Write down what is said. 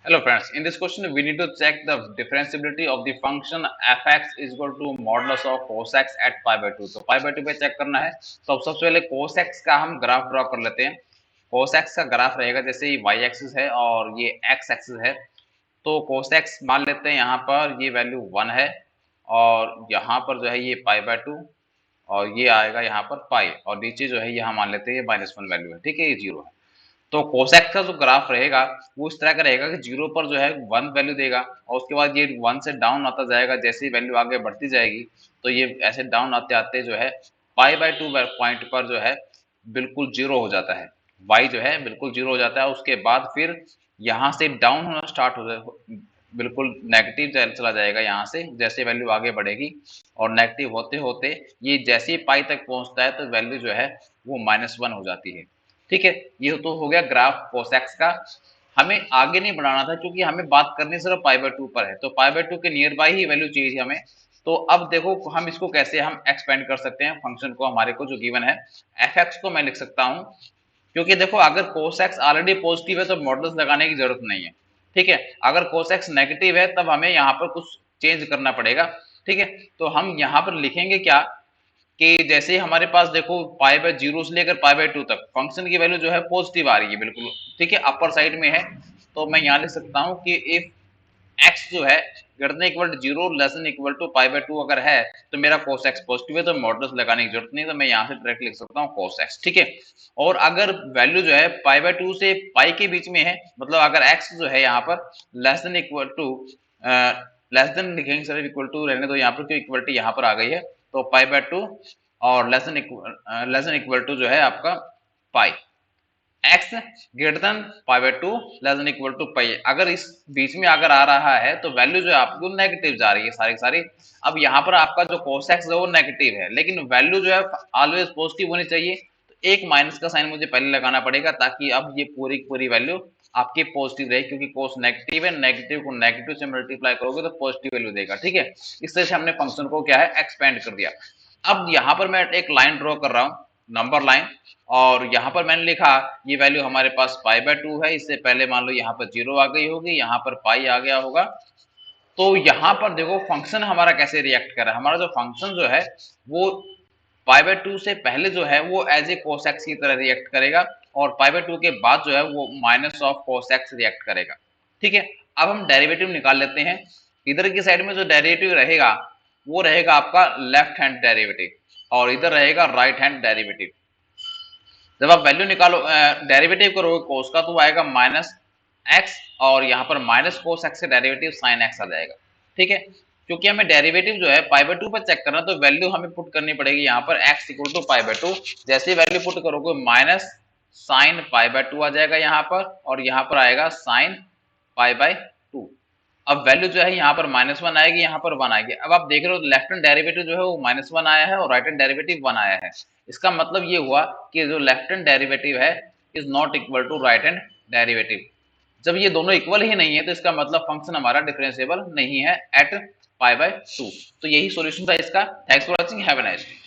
Hello friends, in this question we need to check the differentiability of the function fx is equal to modulus of cos x at pi by 2। तो pi by 2 पे check करना है। तो सबसे पहले cos x का हम graph draw कर लेते हैं। cos x का ग्राफ रहेगा जैसे ये y एक्सिस है और ये x एक्सिस है। तो cos x मान लेते हैं यहाँ पर ये वैल्यू 1 है और यहाँ पर जो है ये पाई बाय 2 और ये आएगा यहाँ पर पाई और नीचे जो है यहाँ मान लेते हैं ये -1 वैल्यू है। ठीक है, ये 0 है। तो कोसेक का जो ग्राफ रहेगा वो इस तरह का रहेगा कि 0 पर जो है 1 वैल्यू देगा और उसके बाद ये 1 से डाउन आता जाएगा। जैसे ही वैल्यू आगे बढ़ती जाएगी तो ये ऐसे डाउन आते आते जो है पाई बाय 2 पॉइंट पर जो है बिल्कुल 0 हो जाता है। y जो है बिल्कुल 0 हो जाता है। उसके बाद फिर यहाँ से डाउन होना स्टार्ट हो जाए, बिल्कुल नेगेटिव चला जाएगा यहाँ से जैसे वैल्यू आगे बढ़ेगी और नेगेटिव होते होते ये जैसे ही पाई तक पहुंचता है तो वैल्यू जो है वो -1 हो जाती है। ठीक है, ये तो हो गया ग्राफ कोसेक्स का। हमें आगे नहीं बढ़ाना था क्योंकि हमें बात करनी सिर्फ पाई बाय 2 पर है, तो पाई बाय 2 के नियर बाई ही वैल्यू चाहिए हमें। तो अब देखो हम इसको कैसे हम एक्सपेंड कर सकते हैं फंक्शन को, हमारे को जो गिवन है एफ एक्स को मैं लिख सकता हूं। क्योंकि देखो अगर cos x ऑलरेडी पॉजिटिव है तो मॉडल्स लगाने की जरूरत नहीं है। ठीक है, अगर cos x नेगेटिव है तब हमें यहाँ पर कुछ चेंज करना पड़ेगा। ठीक है, तो हम यहाँ पर लिखेंगे क्या कि जैसे हमारे पास देखो पाई बाय 0 से लेकर पाई बाय 2 तक फंक्शन की वैल्यू जो है पॉजिटिव आ रही है बिल्कुल। ठीक है, अपर साइड में है। तो मैं यहाँ लिख सकता हूँ कि इफ एक्स जो है greater than equal to 0 less than equal to pi by 2 अगर है तो मेरा cos x पॉजिटिव है तो मॉडल्स लगाने की जरूरत नहीं, तो मैं यहाँ से डायरेक्ट लिख सकता हूँ cos x। ठीक है, और अगर वैल्यू जो है पाई बाय 2 से पाई के बीच में है, मतलब अगर x जो है यहाँ पर less than equal to less than लिखेंगे सर, इक्वल टू रहने दो यहाँ पर क्यों इक्वलिटी यहाँ पर आ गई है। तो पाई बाय 2 और लेस देन इक्वल टू जो है आपका pi, x greater than pi by 2 less than equal to pi. अगर इस बीच में अगर आ रहा है तो वैल्यू जो है आपको नेगेटिव जा रही है सारी सारी। अब यहाँ पर आपका जो cos x है वो नेगेटिव है लेकिन वैल्यू जो है ऑलवेज पॉजिटिव होनी चाहिए। तो एक माइनस का साइन मुझे पहले लगाना पड़ेगा ताकि अब ये पूरी पूरी वैल्यू आपकी पॉजिटिव रहे, क्योंकि cos नेगेटिव है, नेगेटिव को नेगेटिव से मल्टीप्लाई करोगे तो पॉजिटिव वैल्यू देगा। ठीक है, इस तरह से हमने फंक्शन को क्या है एक्सपेंड कर दिया। अब यहाँ पर मैं एक लाइन ड्रॉ कर रहा हूँ, नंबर लाइन, और यहाँ पर मैंने लिखा ये वैल्यू हमारे पास पाई बाय 2 है। इससे पहले मान लो यहाँ पर 0 आ गई होगी, यहाँ पर पाई आ गया होगा। तो यहाँ पर देखो फंक्शन हमारा कैसे रिएक्ट कर रहा है। हमारा जो फंक्शन जो है वो पाई बाय 2 से पहले जो है वो एज ए cos x की तरह रिएक्ट करेगा और पाई बाय 2 के बाद जो है वो minus of cos x react करेगा। ठीक है, अब हम डेरिवेटिव निकाल लेते हैं। इधर की साइड में जो डेरिवेटिव रहेगा वो रहेगा आपका लेफ्ट हैंड डेरिवेटिव और इधर रहेगा राइट हैंड डेरिवेटिव। जब आप वैल्यू निकालो डेरिवेटिव करोगे कोस का तो आएगा -x और यहाँ पर -cos x से डेरिवेटिव sin x आ जाएगा। ठीक है, क्योंकि हमें डेरिवेटिव जो है पाई बाय 2 पर चेक करना तो वैल्यू हमें पुट करनी पड़ेगी यहाँ पर x equal to pi by 2। जैसे ही वैल्यू पुट करोगे माइनस साइन पाई बाय 2 आ जाएगा यहाँ पर और यहाँ पर आएगा साइन पाई बाय 2। अब वैल्यू जो है यहाँ पर -1 आएगी, यहाँ पर 1 आएगी। अब आप देख रहे हो लेफ्ट हैंड डेरिवेटिव जो है वो -1 आया है और राइट हैंड डेरिवेटिव 1 आया है। इसका मतलब ये हुआ कि जो लेफ्ट हैंड डेरिवेटिव है is not equal to right hand derivative. जब ये दोनों इक्वल ही नहीं है तो इसका मतलब फंक्शन हमारा डिफरेंशिएबल नहीं है एट पाई बाय 2। तो यही सॉल्यूशन था इसका। Thanks for watching, have a nice day.